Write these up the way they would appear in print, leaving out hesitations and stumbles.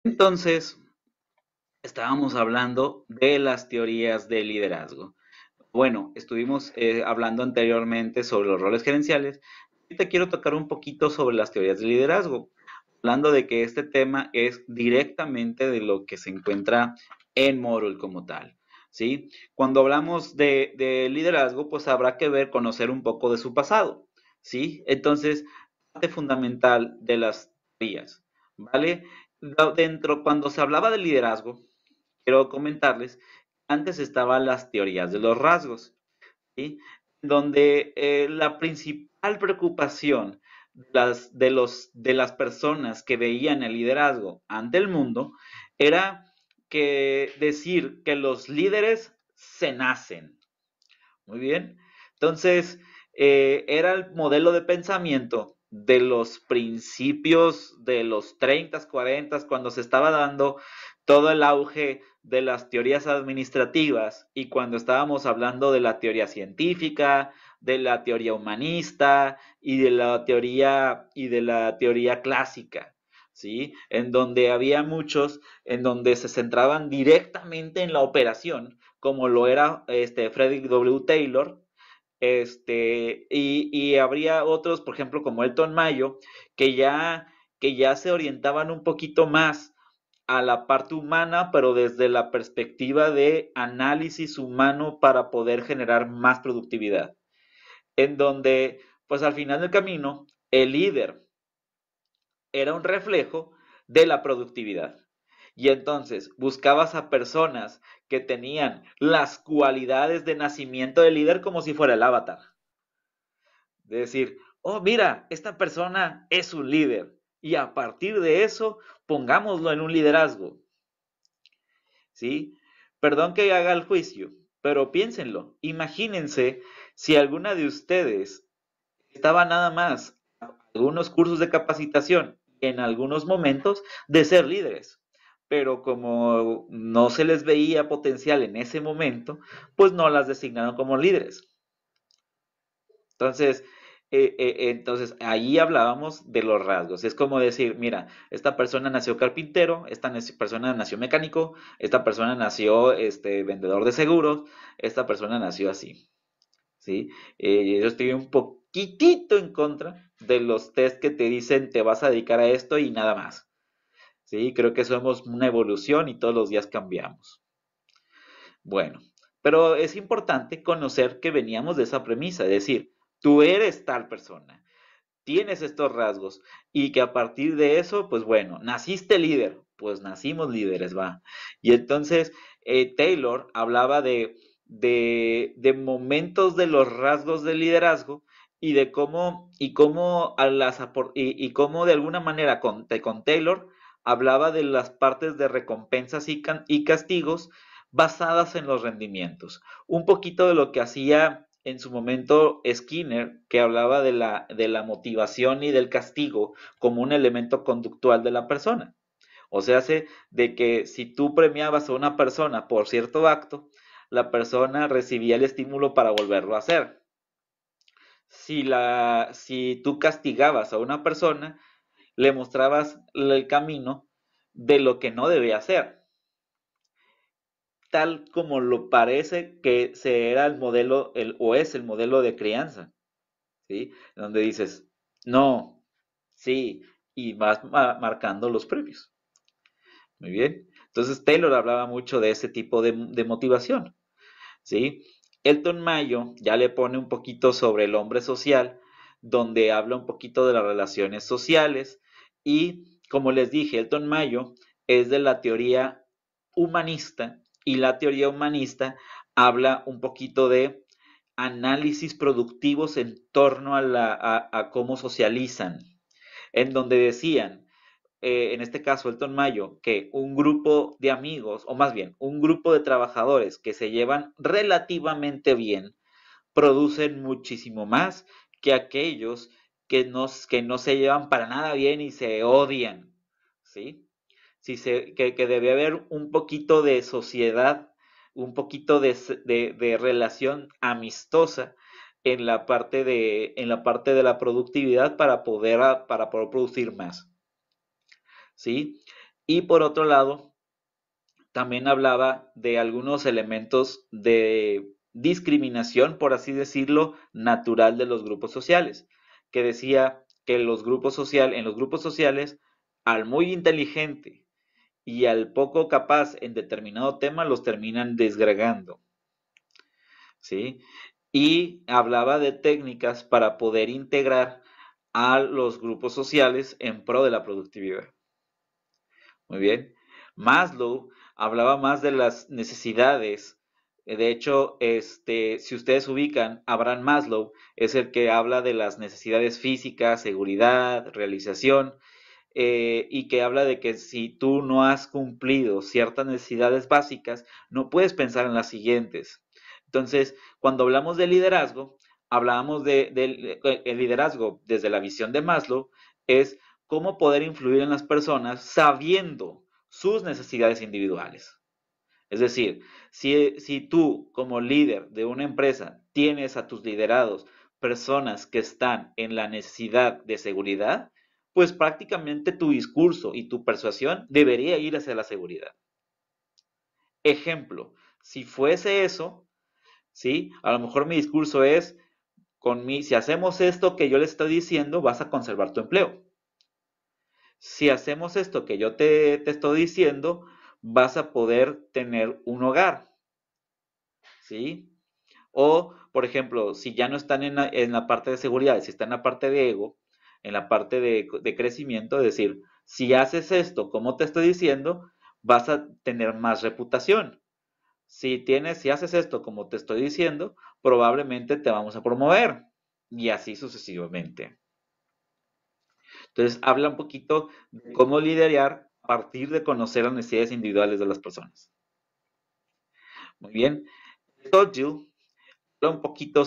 Entonces, estábamos hablando de las teorías de liderazgo. Bueno, estuvimos hablando anteriormente sobre los roles gerenciales. Y te quiero tocar un poquito sobre las teorías de liderazgo, hablando de que este tema es directamente de lo que se encuentra en Morul como tal. ¿Sí? Cuando hablamos de liderazgo, pues habrá que ver, conocer un poco de su pasado. ¿Sí? Entonces, parte fundamental de las teorías, ¿vale? Dentro, cuando se hablaba de liderazgo, quiero comentarles, antes estaban las teorías de los rasgos, ¿sí? Donde la principal preocupación de las personas que veían el liderazgo ante el mundo era que decir que los líderes se nacen. Muy bien. Entonces, era el modelo de pensamiento de los principios de los 30, 40, cuando se estaba dando todo el auge de las teorías administrativas y cuando estábamos hablando de la teoría científica, de la teoría humanista y de la teoría clásica, ¿sí? En donde había muchos en donde se centraban directamente en la operación como lo era Frederick W. Taylor, y habría otros, por ejemplo, como Elton Mayo, que ya se orientaban un poquito más a la parte humana, pero desde la perspectiva de análisis humano para poder generar más productividad. En donde, pues al final del camino, el líder era un reflejo de la productividad. Y entonces buscabas a personas que tenían las cualidades de nacimiento del líder como si fuera el avatar. De decir, oh, mira, esta persona es un líder. Y a partir de eso, pongámoslo en un liderazgo. ¿Sí? Perdón que haga el juicio, pero piénsenlo. Imagínense si alguna de ustedes estaba nada más algunos cursos de capacitación en algunos momentos de ser líderes. Pero como no se les veía potencial en ese momento, pues no las designaron como líderes. Entonces, entonces ahí hablábamos de los rasgos. Es como decir, mira, esta persona nació carpintero, persona nació mecánico, esta persona nació vendedor de seguros, esta persona nació así. ¿Sí? Yo estoy un poquitito en contra de los test que te dicen te vas a dedicar a esto y nada más. ¿Sí? Creo que somos una evolución y todos los días cambiamos. Bueno, pero es importante conocer que veníamos de esa premisa, es decir, tú eres tal persona, tienes estos rasgos y que a partir de eso, pues bueno, naciste líder, pues nacimos líderes, va. Y entonces Taylor hablaba de momentos de los rasgos del liderazgo y cómo, y cómo de alguna manera con Taylor hablaba de las partes de recompensas y castigos basadas en los rendimientos. Un poquito de lo que hacía en su momento Skinner, que hablaba de la motivación y del castigo como un elemento conductual de la persona. O sea, hace de que si tú premiabas a una persona por cierto acto, la persona recibía el estímulo para volverlo a hacer. Si tú castigabas a una persona, le mostrabas el camino de lo que no debe hacer, tal como lo parece que se era el modelo, o es el modelo de crianza. ¿Sí? Donde dices, no, sí, y vas marcando los premios. Muy bien. Entonces Taylor hablaba mucho de ese tipo de motivación, ¿sí? Elton Mayo ya le pone un poquito sobre el hombre social, donde habla un poquito de las relaciones sociales y, como les dije, Elton Mayo es de la teoría humanista y la teoría humanista habla un poquito de análisis productivos en torno a cómo socializan, en donde decían, en este caso Elton Mayo, que un grupo de amigos, o más bien, un grupo de trabajadores que se llevan relativamente bien, producen muchísimo más que aquellos que no se llevan para nada bien y se odian, ¿sí? Que debe haber un poquito de sociedad, un poquito de relación amistosa en la parte de la productividad para poder producir más, ¿sí? Y por otro lado, también hablaba de algunos elementos de discriminación, por así decirlo, natural de los grupos sociales, que decía que en los grupos sociales, al muy inteligente y al poco capaz en determinado tema los terminan desgregando, ¿sí? Y hablaba de técnicas para poder integrar a los grupos sociales en pro de la productividad. Muy bien. Maslow hablaba más de las necesidades. De hecho, si ustedes ubican, Abraham Maslow es el que habla de las necesidades físicas, seguridad, realización, y que habla de que si tú no has cumplido ciertas necesidades básicas, no puedes pensar en las siguientes. Entonces, cuando hablamos de liderazgo, hablábamos del el liderazgo desde la visión de Maslow, es cómo poder influir en las personas sabiendo sus necesidades individuales. Es decir, si tú como líder de una empresa tienes a tus liderados personas que están en la necesidad de seguridad, pues prácticamente tu discurso y tu persuasión debería ir hacia la seguridad. Ejemplo, si fuese eso, ¿sí? A lo mejor mi discurso es, si hacemos esto que yo les estoy diciendo, vas a conservar tu empleo. Si hacemos esto que yo te estoy diciendo, vas a poder tener un hogar, ¿sí? O, por ejemplo, si ya no están en la parte de seguridad, si están en la parte de ego, en la parte de crecimiento, es decir, si haces esto como te estoy diciendo, vas a tener más reputación. Si haces esto como te estoy diciendo, probablemente te vamos a promover. Y así sucesivamente. Entonces, habla un poquito de cómo liderar a partir de conocer las necesidades individuales de las personas. Muy bien. Tocqueville habla un poquito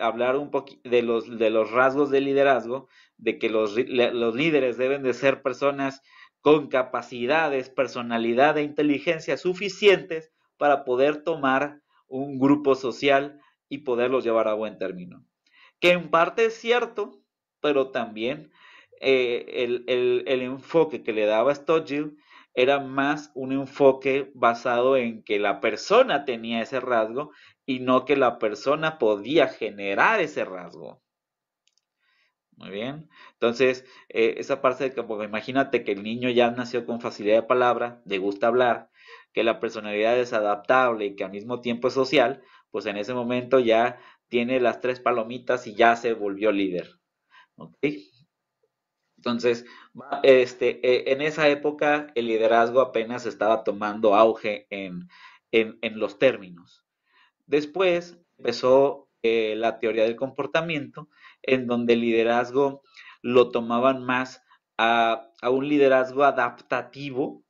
hablar un poquito de los rasgos de liderazgo, de que los líderes deben de ser personas con capacidades, personalidad e inteligencia suficientes para poder tomar un grupo social y poderlos llevar a buen término. Que en parte es cierto, pero también el enfoque que le daba Stoddard era más un enfoque basado en que la persona tenía ese rasgo y no que la persona podía generar ese rasgo. Muy bien. Entonces, esa parte de que, pues, imagínate que el niño ya nació con facilidad de palabra, le gusta hablar, que la personalidad es adaptable y que al mismo tiempo es social, pues en ese momento ya tiene las tres palomitas y ya se volvió líder. ¿Ok? Entonces, en esa época el liderazgo apenas estaba tomando auge en los términos. Después empezó la teoría del comportamiento, en donde el liderazgo lo tomaban más a un liderazgo adaptativo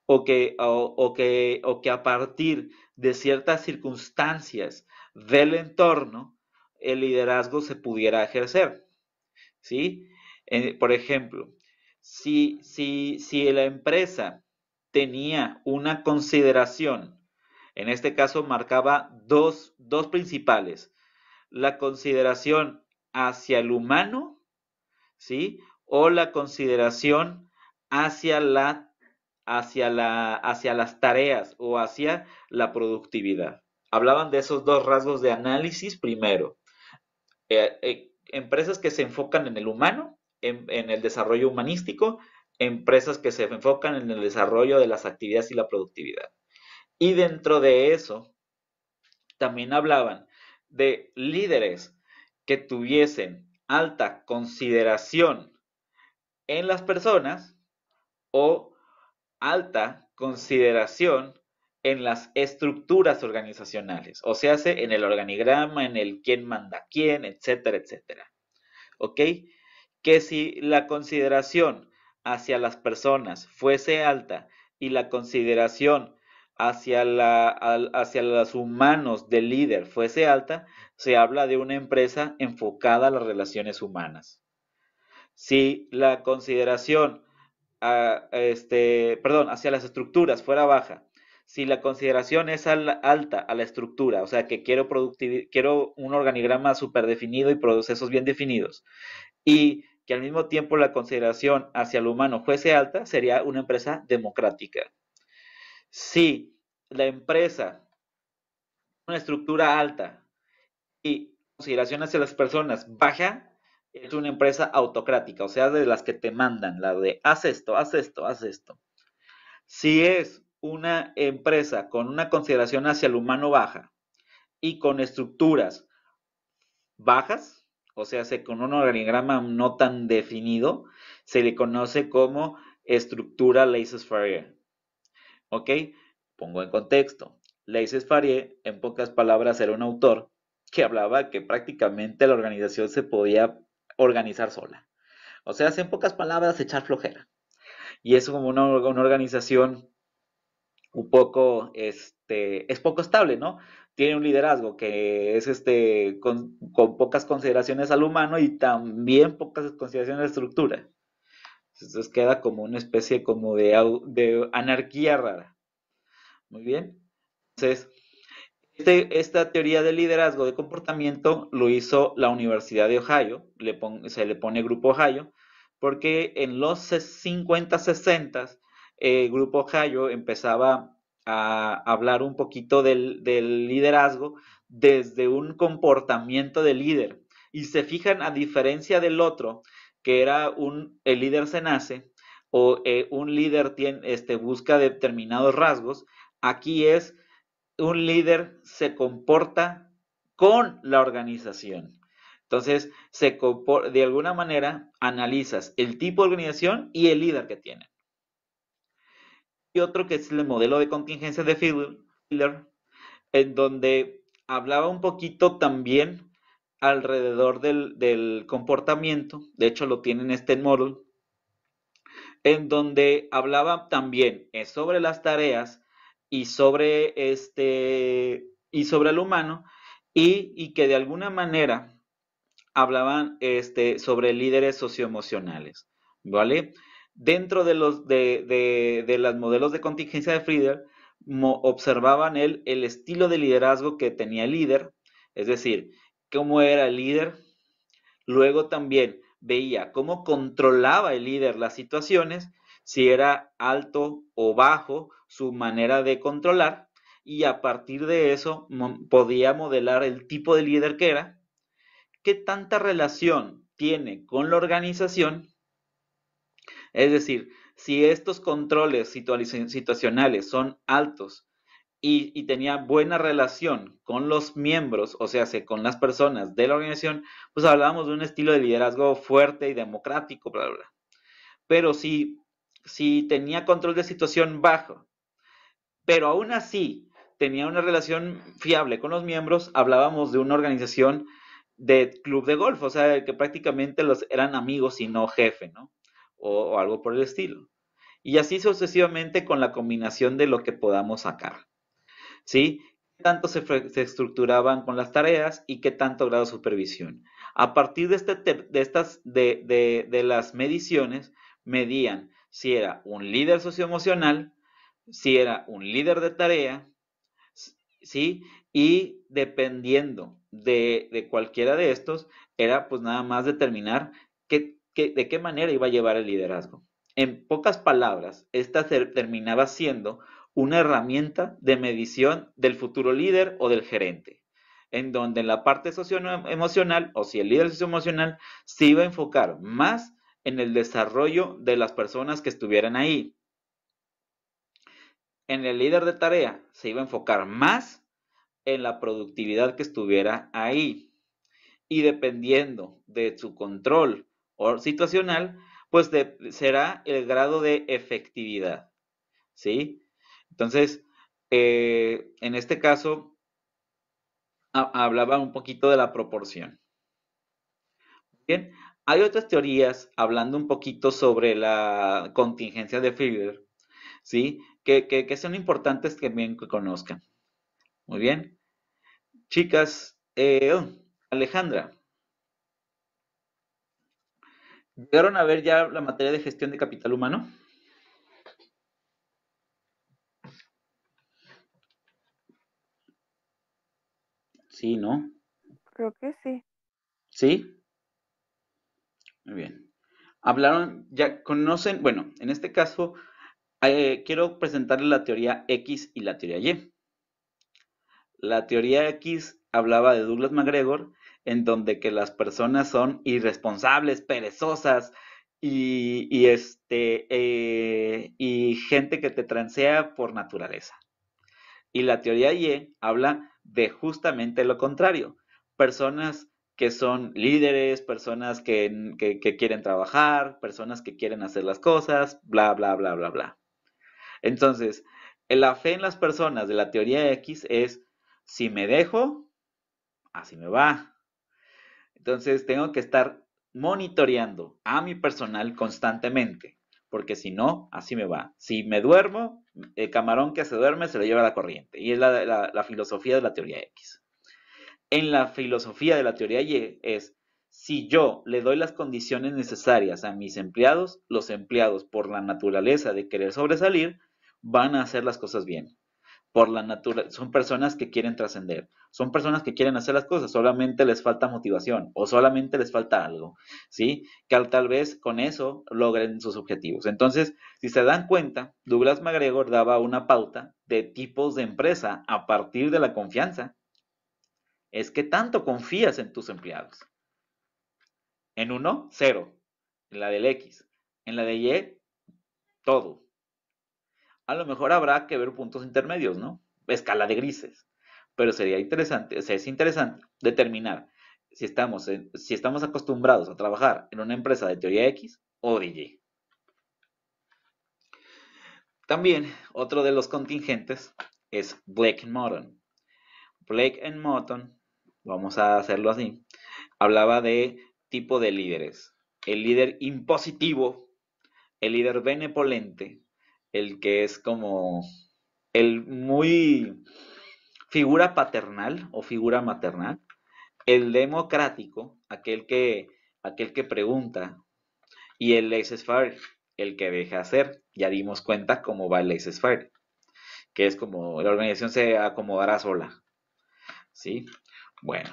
o que a partir de ciertas circunstancias del entorno, el liderazgo se pudiera ejercer, ¿sí? Por ejemplo, si la empresa tenía una consideración, en este caso marcaba dos principales, la consideración hacia el humano, ¿sí? O la consideración hacia hacia las tareas o hacia la productividad. Hablaban de esos dos rasgos de análisis primero. Empresas que se enfocan en el humano, en el desarrollo humanístico, empresas que se enfocan en el desarrollo de las actividades y la productividad. Y dentro de eso, también hablaban de líderes que tuviesen alta consideración en las personas o alta consideración en las estructuras organizacionales, o sea, en el organigrama, en el quién manda quién, etcétera, etcétera. ¿Ok? Que si la consideración hacia las personas fuese alta y la consideración hacia los humanos del líder fuese alta, se habla de una empresa enfocada a las relaciones humanas. Si la consideración hacia las estructuras fuera baja, si la consideración es alta a la estructura, o sea que quiero un organigrama súper definido y procesos bien definidos, y que al mismo tiempo la consideración hacia el humano fuese alta, sería una empresa democrática. Si la empresa, una estructura alta y consideración hacia las personas baja, es una empresa autocrática, o sea, de las que te mandan, la de haz esto, haz esto, haz esto. Si es una empresa con una consideración hacia el humano baja y con estructuras bajas, o sea, con un organigrama no tan definido, se le conoce como estructura laissez-faire. ¿Ok? Pongo en contexto. Laissez-faire, en pocas palabras, era un autor que hablaba que prácticamente la organización se podía organizar sola. O sea, en pocas palabras, echar flojera. Y es como una organización un poco, es poco estable, ¿no? Tiene un liderazgo que es con pocas consideraciones al humano y también pocas consideraciones a la estructura. Entonces queda como una especie como de anarquía rara. Muy bien. Entonces, esta teoría del liderazgo de comportamiento lo hizo la Universidad de Ohio, se le pone Grupo Ohio, porque en los 50, 60, Grupo Ohio empezaba a hablar un poquito del liderazgo desde un comportamiento de líder. Y se fijan, a diferencia del otro, que era el líder se nace, o un líder busca determinados rasgos, aquí es un líder se comporta con la organización. Entonces, de alguna manera analizas el tipo de organización y el líder que tiene. Y otro que es el modelo de contingencia de Fiedler, en donde hablaba un poquito también alrededor del comportamiento, de hecho lo tienen este model, en donde hablaba también sobre las tareas y y sobre el humano, y que de alguna manera hablaban sobre líderes socioemocionales, ¿vale? Dentro de los modelos de contingencia de Friedel, observaban el estilo de liderazgo que tenía el líder, es decir, cómo era el líder. Luego también veía cómo controlaba el líder las situaciones, si era alto o bajo su manera de controlar, y a partir de eso podía modelar el tipo de líder que era, qué tanta relación tiene con la organización, es decir, si estos controles situacionales son altos y tenía buena relación con los miembros, o sea, con las personas de la organización, pues hablábamos de un estilo de liderazgo fuerte y democrático, bla, bla, bla. Pero si tenía control de situación bajo, pero aún así tenía una relación fiable con los miembros, hablábamos de una organización de club de golf, o sea, que prácticamente los eran amigos y no jefe, ¿no? O algo por el estilo. Y así sucesivamente con la combinación de lo que podamos sacar. ¿Sí? ¿Qué tanto se estructuraban con las tareas y qué tanto grado de supervisión? A partir de las mediciones, medían si era un líder socioemocional, si era un líder de tarea, ¿sí? Y dependiendo de cualquiera de estos, era pues nada más determinar de qué manera iba a llevar el liderazgo. En pocas palabras, esta terminaba siendo una herramienta de medición del futuro líder o del gerente, en donde en la parte socioemocional, o si el líder socioemocional, se iba a enfocar más en el desarrollo de las personas que estuvieran ahí. En el líder de tarea se iba a enfocar más en la productividad que estuviera ahí. Y dependiendo de su control o situacional, pues será el grado de efectividad. ¿Sí? Entonces, en este caso, hablaba un poquito de la proporción. Bien, hay otras teorías hablando un poquito sobre la contingencia de Friedler, ¿sí? Que son importantes que bien que conozcan. Muy bien. Chicas, Alejandra, ¿llegaron a ver ya la materia de gestión de capital humano? Sí, ¿no? Creo que sí. ¿Sí? Muy bien. Hablaron, ya conocen, bueno, en este caso quiero presentarles la teoría X y la teoría Y. La teoría X hablaba de Douglas MacGregor, en donde que las personas son irresponsables, perezosas y gente que te transea por naturaleza. Y la teoría Y habla de justamente lo contrario. Personas que son líderes, personas que quieren trabajar, personas que quieren hacer las cosas, bla, bla, bla, bla, bla. Entonces, la fe en las personas de la teoría X es, si me dejo, así me va. Entonces, tengo que estar monitoreando a mi personal constantemente, porque si no, así me va. Si me duermo, el camarón que se duerme se lo lleva la corriente. Y es la filosofía de la teoría X. En la filosofía de la teoría Y es, si yo le doy las condiciones necesarias a mis empleados, los empleados por la naturaleza de querer sobresalir, van a hacer las cosas bien. Por la naturaleza, son personas que quieren trascender, son personas que quieren hacer las cosas, solamente les falta motivación o solamente les falta algo, ¿sí? Que tal vez con eso logren sus objetivos. Entonces, si se dan cuenta, Douglas MacGregor daba una pauta de tipos de empresa a partir de la confianza. Es que tanto confías en tus empleados. En uno, cero. En la del X. En la de Y, todo. A lo mejor habrá que ver puntos intermedios, ¿no? Escala de grises. Pero sería interesante, o sea, es interesante determinar si estamos acostumbrados a trabajar en una empresa de teoría X o de Y. También otro de los contingentes es Blake and Morton. Blake and Morton, vamos a hacerlo así, hablaba de tipo de líderes. El líder impositivo, el líder benevolente, el que es como el muy figura paternal o figura maternal, el democrático, aquel que pregunta, y el laissez-faire, el que deja hacer. Ya dimos cuenta cómo va el laissez-faire, que es como la organización se acomodará sola, ¿sí? Bueno,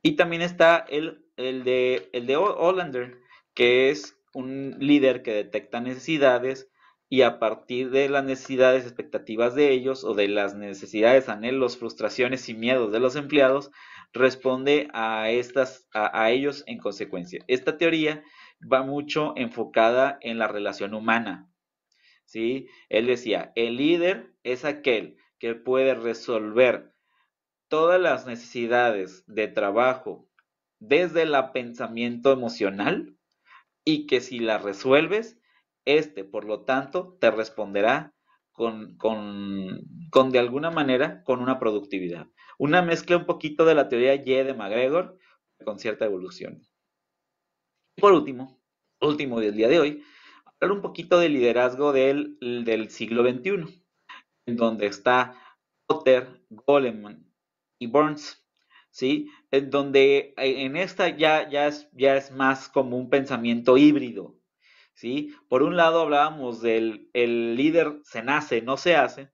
y también está el de Hollander, que es un líder que detecta necesidades y a partir de las necesidades, expectativas de ellos o de las necesidades, anhelos, frustraciones y miedos de los empleados, responde a ellos en consecuencia. Esta teoría va mucho enfocada en la relación humana, ¿sí? Él decía, el líder es aquel que puede resolver todas las necesidades de trabajo desde el pensamiento emocional y que si las resuelves, por lo tanto, te responderá con de alguna manera, con una productividad. Una mezcla un poquito de la teoría Y de MacGregor con cierta evolución. Por último del día de hoy, hablar un poquito del liderazgo del siglo XXI, en donde está Potter, Goleman y Burns, ¿sí? En donde en esta ya es más como un pensamiento híbrido, ¿sí? Por un lado hablábamos del el líder se nace, no se hace.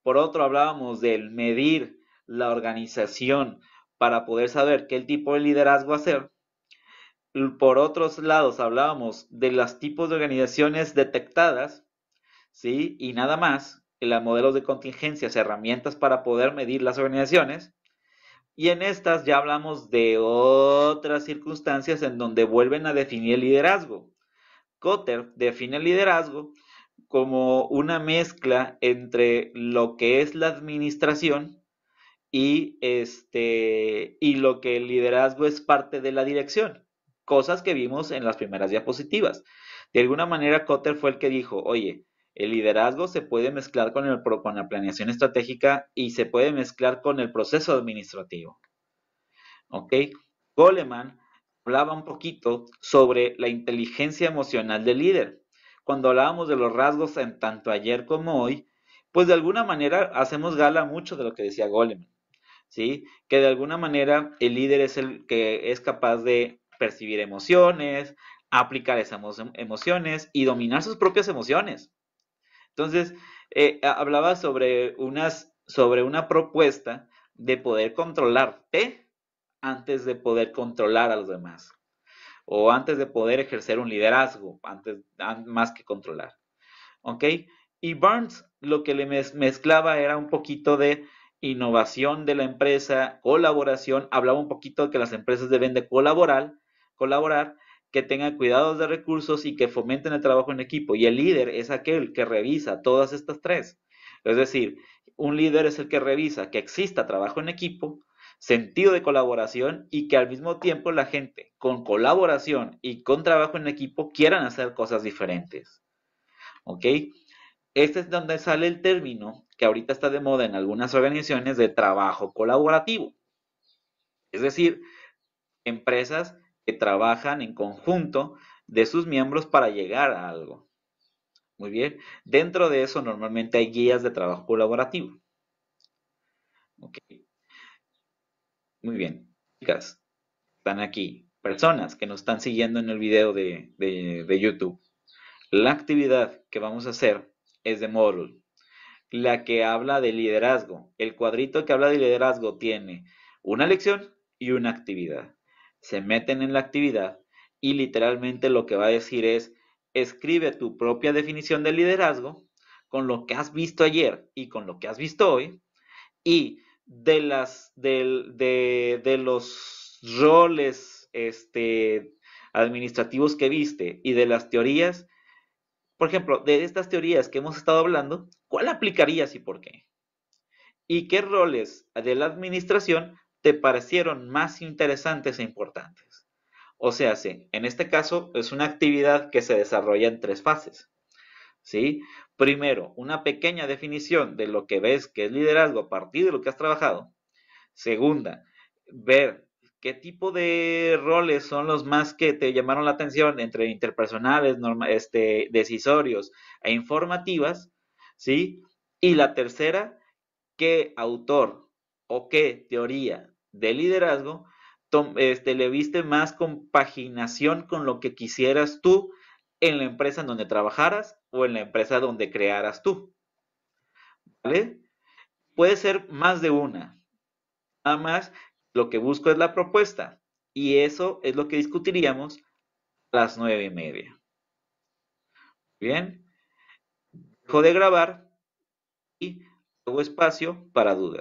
Por otro hablábamos del medir la organización para poder saber qué tipo de liderazgo hacer. Por otros lados hablábamos de los tipos de organizaciones detectadas, ¿sí? Y nada más, los modelos de contingencias, herramientas para poder medir las organizaciones. Y en estas ya hablamos de otras circunstancias en donde vuelven a definir el liderazgo. Kotter define el liderazgo como una mezcla entre lo que es la administración y lo que el liderazgo es parte de la dirección, cosas que vimos en las primeras diapositivas. De alguna manera, Kotter fue el que dijo, oye, el liderazgo se puede mezclar con la planeación estratégica y se puede mezclar con el proceso administrativo. ¿Ok? Goleman hablaba un poquito sobre la inteligencia emocional del líder. Cuando hablábamos de los rasgos en tanto ayer como hoy, pues de alguna manera hacemos gala mucho de lo que decía Goleman. ¿Sí? Que de alguna manera el líder es el que es capaz de percibir emociones, aplicar esas emociones y dominar sus propias emociones. Entonces, hablaba sobre una propuesta de poder controlarte antes de poder controlar a los demás. o antes de poder ejercer un liderazgo, más que controlar. ¿Ok? Y Burns lo que le mezclaba era un poquito de innovación de la empresa, colaboración, hablaba un poquito de que las empresas deben de colaborar, que tengan cuidados de recursos y que fomenten el trabajo en equipo. Y el líder es aquel que revisa todas estas tres. Es decir, un líder es el que revisa que exista trabajo en equipo, sentido de colaboración y que al mismo tiempo la gente con colaboración y con trabajo en equipo quieran hacer cosas diferentes. ¿Ok? Este es donde sale el término que ahorita está de moda en algunas organizaciones de trabajo colaborativo. Es decir, empresas que trabajan en conjunto de sus miembros para llegar a algo. Muy bien. Dentro de eso normalmente hay guías de trabajo colaborativo. Ok. Muy bien. Chicas, están aquí. Personas que nos están siguiendo en el video de YouTube. La actividad que vamos a hacer es de módulo. La que habla de liderazgo. El cuadrito que habla de liderazgo tiene una lección y una actividad. Se meten en la actividad y literalmente lo que va a decir es, escribe tu propia definición de liderazgo con lo que has visto ayer y con lo que has visto hoy y de los roles administrativos que viste y de las teorías, por ejemplo, de estas teorías que hemos estado hablando, ¿cuál aplicarías y por qué? ¿Y qué roles de la administración te parecieron más interesantes e importantes? O sea, sí, en este caso es una actividad que se desarrolla en tres fases. ¿Sí? Primero, una pequeña definición de lo que ves que es liderazgo a partir de lo que has trabajado. Segunda, ver qué tipo de roles son los más que te llamaron la atención entre interpersonales, decisorios e informativas, ¿sí? Y la tercera, qué autor o qué teoría de liderazgo le viste más compaginación con lo que quisieras tú en la empresa en donde trabajaras o en la empresa donde crearas tú, ¿vale? Puede ser más de una. Nada más lo que busco es la propuesta y eso es lo que discutiríamos a las 9:30. Bien, dejo de grabar y hago espacio para dudas.